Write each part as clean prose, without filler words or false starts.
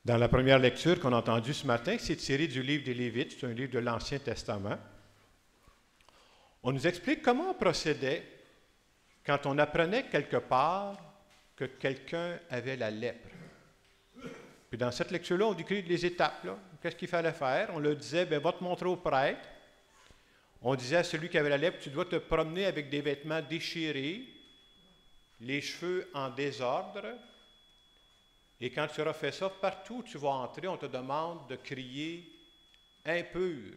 Dans la première lecture qu'on a entendue ce matin, c'est tiré du livre des Lévites, c'est un livre de l'Ancien Testament. On nous explique comment on procédait quand on apprenait quelque part que quelqu'un avait la lèpre. Puis dans cette lecture-là, on décrit les étapes. Qu'est-ce qu'il fallait faire? On leur disait, bien, va te montrer au prêtre. On disait à celui qui avait la lèpre, tu dois te promener avec des vêtements déchirés, les cheveux en désordre. Et quand tu auras fait ça, partout où tu vas entrer, on te demande de crier « impur,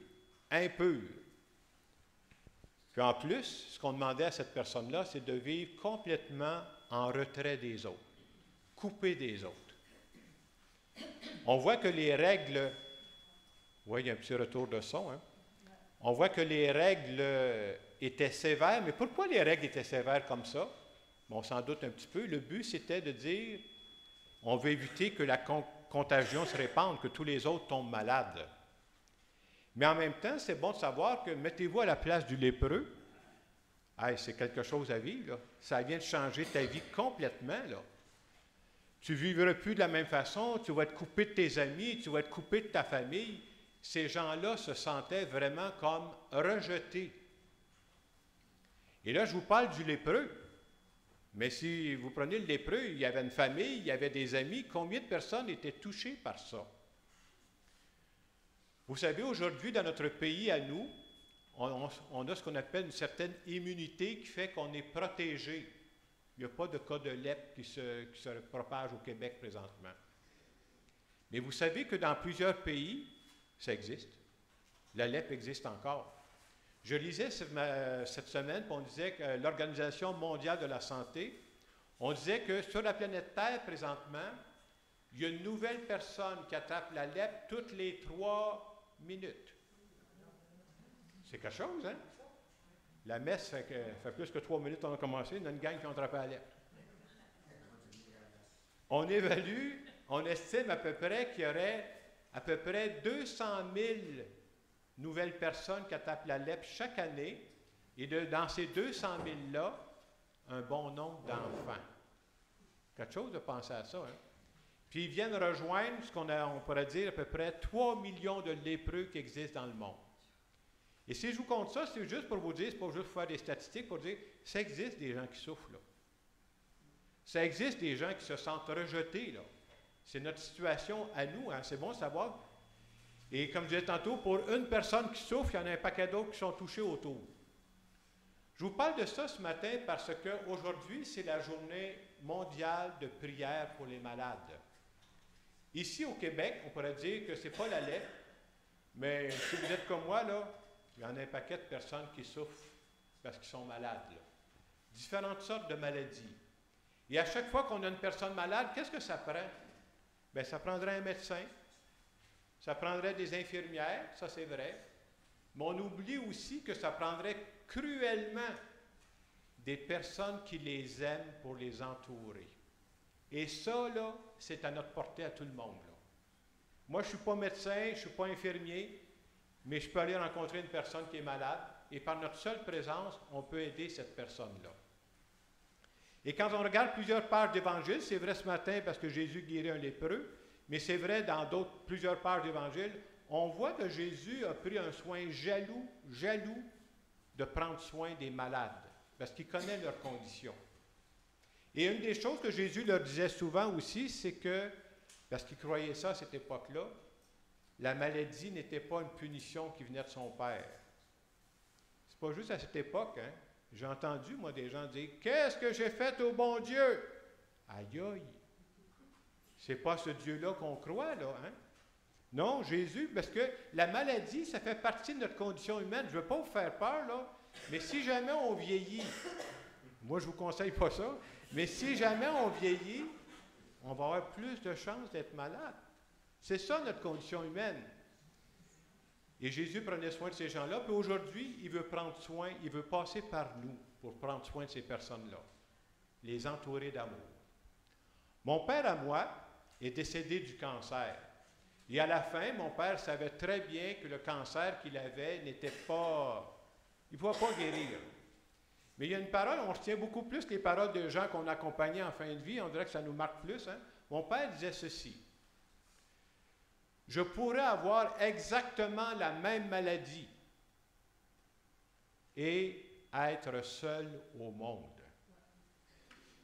impur ». Puis en plus, ce qu'on demandait à cette personne-là, c'est de vivre complètement en retrait des autres, coupé des autres. On voit que les règles, oui, il y a un petit retour de son, hein? On voit que les règles étaient sévères, mais pourquoi les règles étaient sévères comme ça? Bon, on s'en doute un petit peu. Le but, c'était de dire, on veut éviter que la contagion se répande, que tous les autres tombent malades. Mais en même temps, c'est bon de savoir que, mettez-vous à la place du lépreux, hey, c'est quelque chose à vivre, là. Ça vient de changer ta vie complètement, là. Tu ne vivras plus de la même façon, tu vas être coupé de tes amis, tu vas être coupé de ta famille. Ces gens-là se sentaient vraiment comme rejetés. Et là, je vous parle du lépreux. Mais si vous prenez le lépreux, il y avait une famille, il y avait des amis. Combien de personnes étaient touchées par ça? Vous savez, aujourd'hui, dans notre pays, à nous, on a ce qu'on appelle une certaine immunité qui fait qu'on est protégé. Il n'y a pas de cas de lèpre qui se propage au Québec présentement. Mais vous savez que dans plusieurs pays, ça existe. La lèpre existe encore. Je lisais cette semaine, on disait que l'Organisation mondiale de la santé, on disait que sur la planète Terre, présentement, il y a une nouvelle personne qui attrape la lèpre toutes les 3 minutes. C'est quelque chose, hein? La messe fait plus que 3 minutes qu'on a commencé, il y a une gang qui ont attrapé la lèpre. On évalue, on estime à peu près qu'il y aurait à peu près 200 000 nouvelles personnes qui attrapent la lèpre chaque année, et dans ces 200 000-là, un bon nombre d'enfants. Quelque chose de penser à ça, hein? Puis ils viennent rejoindre ce on pourrait dire à peu près 3 millions de lépreux qui existent dans le monde. Et si je vous compte ça, c'est juste pour vous dire, c'est pas juste pour faire des statistiques, pour dire, ça existe des gens qui souffrent, là. Ça existe des gens qui se sentent rejetés, là. C'est notre situation à nous, hein? C'est bon de savoir. Et comme je disais tantôt, pour une personne qui souffre, il y en a un paquet d'autres qui sont touchés autour. Je vous parle de ça ce matin parce qu'aujourd'hui, c'est la journée mondiale de prière pour les malades. Ici, au Québec, on pourrait dire que ce n'est pas la lèpre, mais si vous êtes comme moi, là, il y en a un paquet de personnes qui souffrent parce qu'ils sont malades, là. Différentes sortes de maladies. Et à chaque fois qu'on a une personne malade, qu'est-ce que ça prend? Bien, ça prendrait un médecin, ça prendrait des infirmières, ça c'est vrai, mais on oublie aussi que ça prendrait cruellement des personnes qui les aiment pour les entourer. Et ça, là, c'est à notre portée à tout le monde, là. Moi, je ne suis pas médecin, je ne suis pas infirmier, mais je peux aller rencontrer une personne qui est malade, et par notre seule présence, on peut aider cette personne-là. Et quand on regarde plusieurs pages d'Évangile, c'est vrai ce matin parce que Jésus guérit un lépreux, mais c'est vrai dans plusieurs pages d'Évangile, on voit que Jésus a pris un soin jaloux de prendre soin des malades, parce qu'il connaît leurs conditions. Et une des choses que Jésus leur disait souvent aussi, c'est que, parce qu'il croyait ça à cette époque-là, la maladie n'était pas une punition qui venait de son Père. C'est pas juste à cette époque, hein? J'ai entendu, moi, des gens dire « Qu'est-ce que j'ai fait au bon Dieu? » Aïe, aïe! C'est pas ce Dieu-là qu'on croit, là, hein? Non, Jésus, parce que la maladie, ça fait partie de notre condition humaine. Je ne veux pas vous faire peur, là, mais si jamais on vieillit, moi, je ne vous conseille pas ça, mais si jamais on vieillit, on va avoir plus de chances d'être malade. C'est ça, notre condition humaine. Et Jésus prenait soin de ces gens-là, puis aujourd'hui, il veut prendre soin, il veut passer par nous pour prendre soin de ces personnes-là, les entourer d'amour. Mon père à moi est décédé du cancer. Et à la fin, mon père savait très bien que le cancer qu'il avait n'était pas... Il ne pouvait pas guérir. Mais il y a une parole, on retient beaucoup plus les paroles de gens qu'on accompagnait en fin de vie, on dirait que ça nous marque plus, hein? Mon père disait ceci: Je pourrais avoir exactement la même maladie et être seul au monde.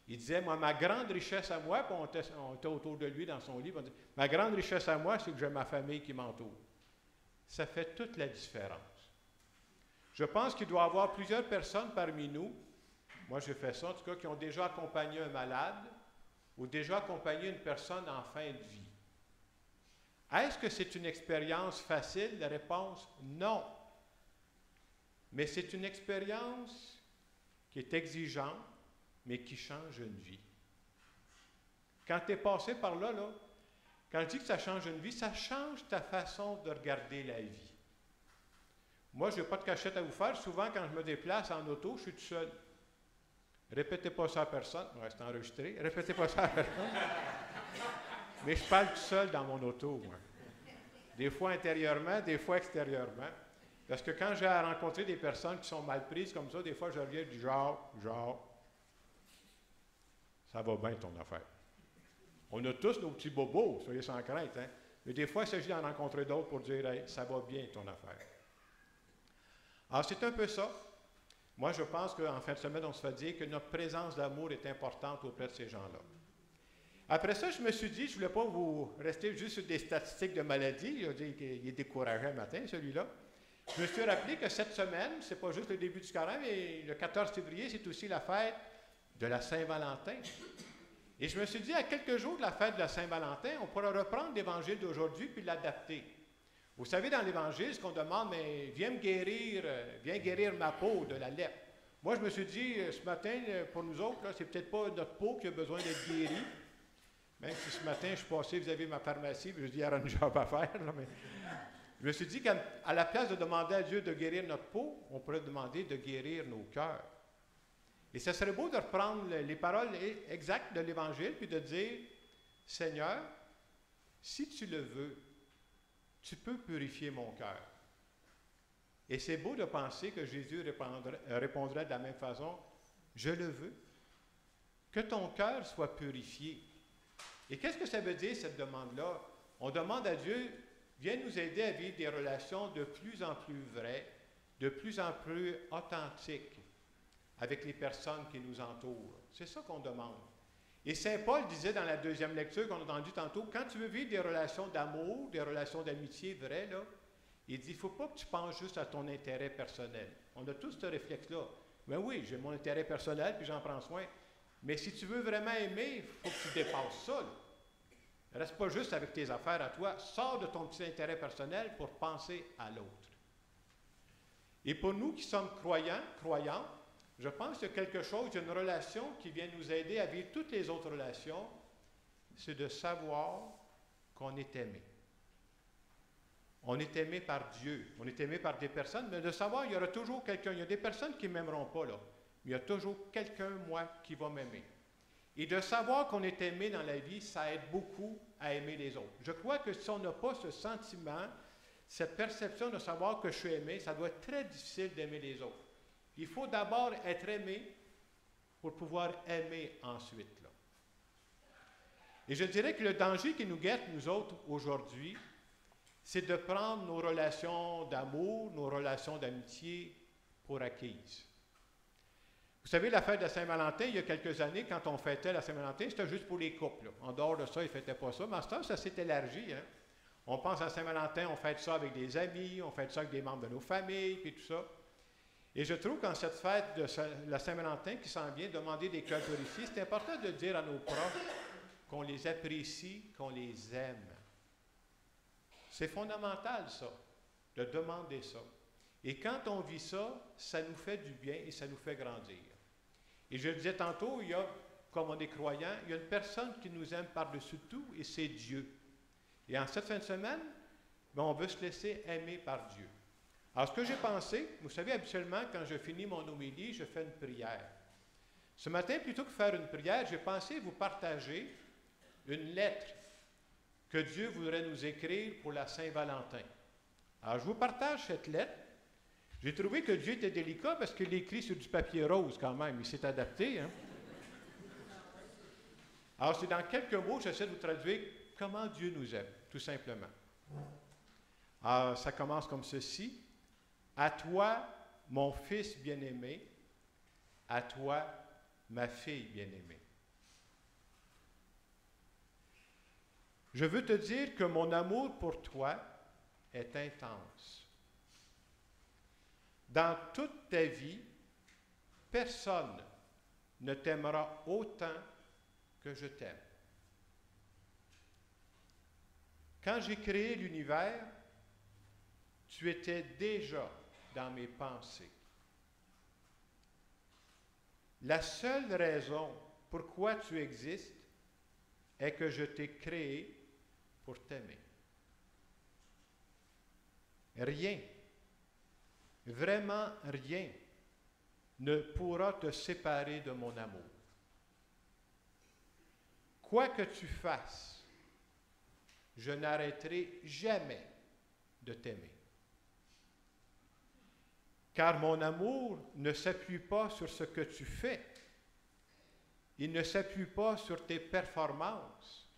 Il disait, moi, ma grande richesse à moi, puis on était autour de lui dans son livre, on dit, ma grande richesse à moi, c'est que j'ai ma famille qui m'entoure. Ça fait toute la différence. Je pense qu'il doit y avoir plusieurs personnes parmi nous, moi j'ai fait ça en tout cas, qui ont déjà accompagné un malade ou déjà accompagné une personne en fin de vie. Est-ce que c'est une expérience facile? La réponse, non. Mais c'est une expérience qui est exigeante, mais qui change une vie. Quand tu es passé par là, quand je dis que ça change une vie, ça change ta façon de regarder la vie. Moi, je n'ai pas de cachette à vous faire. Souvent, quand je me déplace en auto, je suis tout seul. Répétez pas ça à personne. Ouais, c'est enregistré. Répétez pas ça à personne. Mais je parle tout seul dans mon auto, moi. Des fois intérieurement, des fois extérieurement. Parce que quand j'ai à rencontrer des personnes qui sont mal prises comme ça, des fois, je reviens du genre, ça va bien ton affaire. On a tous nos petits bobos, soyez sans crainte, hein? Mais des fois, il s'agit d'en rencontrer d'autres pour dire, hey, ça va bien ton affaire. Alors, c'est un peu ça. Moi, je pense qu'en fin de semaine, on se fait dire que notre présence d'amour est importante auprès de ces gens-là. Après ça, je me suis dit, je ne voulais pas vous rester juste sur des statistiques de maladie. Je dis qu'il est découragé le matin, celui-là. Je me suis rappelé que cette semaine, ce n'est pas juste le début du carême, mais le 14 février, c'est aussi la fête de la Saint-Valentin. Et je me suis dit, à quelques jours de la fête de la Saint-Valentin, on pourra reprendre l'Évangile d'aujourd'hui puis l'adapter. Vous savez, dans l'Évangile, ce qu'on demande, mais viens guérir ma peau de la lèpre. Moi, je me suis dit, ce matin, pour nous autres, là, c'est peut-être pas notre peau qui a besoin d'être guérie. Même si ce matin, je suis passé vis-à-vis de ma pharmacie, puis je dis, il y aura une job à faire. Là, mais je me suis dit qu'à la place de demander à Dieu de guérir notre peau, on pourrait demander de guérir nos cœurs. Et ça serait beau de reprendre les paroles exactes de l'Évangile, puis de dire, Seigneur, si tu le veux, tu peux purifier mon cœur. Et c'est beau de penser que Jésus répondrait de la même façon, je le veux. Que ton cœur soit purifié. Et qu'est-ce que ça veut dire, cette demande-là? On demande à Dieu, viens nous aider à vivre des relations de plus en plus vraies, de plus en plus authentiques avec les personnes qui nous entourent. C'est ça qu'on demande. Et Saint Paul disait dans la deuxième lecture qu'on a entendue tantôt, quand tu veux vivre des relations d'amour, des relations d'amitié vraies, là, il dit, il ne faut pas que tu penses juste à ton intérêt personnel. On a tous ce réflexe-là. Mais oui, j'ai mon intérêt personnel, puis j'en prends soin. Mais si tu veux vraiment aimer, il faut que tu dépasses ça. Ne reste pas juste avec tes affaires à toi. Sors de ton petit intérêt personnel pour penser à l'autre. Et pour nous qui sommes croyants, je pense qu'il y a quelque chose, une relation qui vient nous aider à vivre toutes les autres relations, c'est de savoir qu'on est aimé. On est aimé par Dieu, on est aimé par des personnes, mais de savoir qu'il y aura toujours quelqu'un. Il y a des personnes qui ne m'aimeront pas, là, mais il y a toujours quelqu'un, moi, qui va m'aimer. Et de savoir qu'on est aimé dans la vie, ça aide beaucoup à aimer les autres. Je crois que si on n'a pas ce sentiment, cette perception de savoir que je suis aimé, ça doit être très difficile d'aimer les autres. Il faut d'abord être aimé pour pouvoir aimer ensuite. Là. Et je dirais que le danger qui nous guette, nous autres, aujourd'hui, c'est de prendre nos relations d'amour, nos relations d'amitié pour acquises. Vous savez, la fête de Saint-Valentin, il y a quelques années, quand on fêtait la Saint-Valentin, c'était juste pour les couples. Là. En dehors de ça, ils ne fêtaient pas ça. Mais à ce temps, ça s'est élargi. Hein? On pense à Saint-Valentin, on fête ça avec des amis, on fête ça avec des membres de nos familles, puis tout ça. Et je trouve qu'en cette fête de la Saint-Valentin qui s'en vient, demander des cœurs purifiés, c'est important de dire à nos proches qu'on les apprécie, qu'on les aime. C'est fondamental, ça, de demander ça. Et quand on vit ça, ça nous fait du bien et ça nous fait grandir. Et je le disais tantôt, il y a, comme on est croyant, il y a une personne qui nous aime par-dessus tout et c'est Dieu. Et en cette fin de semaine, on veut se laisser aimer par Dieu. Alors, ce que j'ai pensé, vous savez, habituellement, quand je finis mon homélie, je fais une prière. Ce matin, plutôt que faire une prière, j'ai pensé vous partager une lettre que Dieu voudrait nous écrire pour la Saint-Valentin. Alors, je vous partage cette lettre. J'ai trouvé que Dieu était délicat parce qu'il écrit sur du papier rose quand même. Il s'est adapté. Hein? Alors, c'est dans quelques mots, j'essaie de vous traduire comment Dieu nous aime, tout simplement. Alors, ça commence comme ceci. À toi, mon fils bien-aimé, à toi, ma fille bien-aimée. Je veux te dire que mon amour pour toi est intense. Dans toute ta vie, personne ne t'aimera autant que je t'aime. Quand j'ai créé l'univers, tu étais déjà dans mes pensées. La seule raison pourquoi tu existes est que je t'ai créé pour t'aimer. Rien, vraiment rien, ne pourra te séparer de mon amour. Quoi que tu fasses, je n'arrêterai jamais de t'aimer. Car mon amour ne s'appuie pas sur ce que tu fais. Il ne s'appuie pas sur tes performances.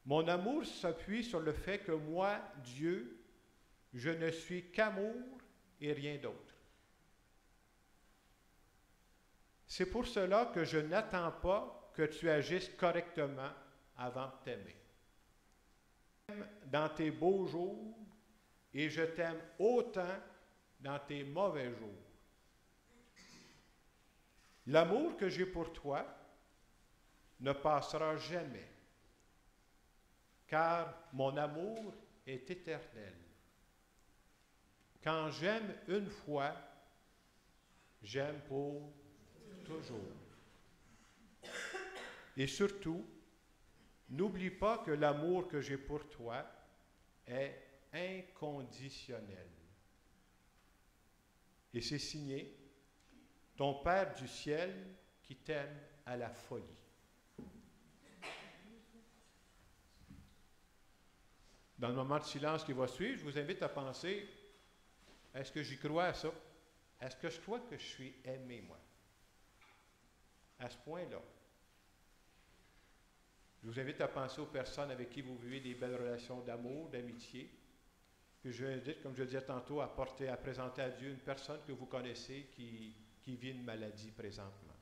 Mon amour s'appuie sur le fait que moi, Dieu, je ne suis qu'amour et rien d'autre. C'est pour cela que je n'attends pas que tu agisses correctement avant de t'aimer. Je t'aime dans tes beaux jours et je t'aime autant dans tes mauvais jours. L'amour que j'ai pour toi ne passera jamais, car mon amour est éternel. Quand j'aime une fois, j'aime pour toujours. Et surtout, n'oublie pas que l'amour que j'ai pour toi est inconditionnel. Et c'est signé ton Père du ciel qui t'aime à la folie. Dans le moment de silence qui va suivre, je vous invite à penser, est-ce que j'y crois à ça? Est-ce que je crois que je suis aimé, moi? À ce point-là. Je vous invite à penser aux personnes avec qui vous vivez des belles relations d'amour, d'amitié. Puis je vous invite, comme je le disais tantôt, à présenter à Dieu une personne que vous connaissez qui vit une maladie présentement.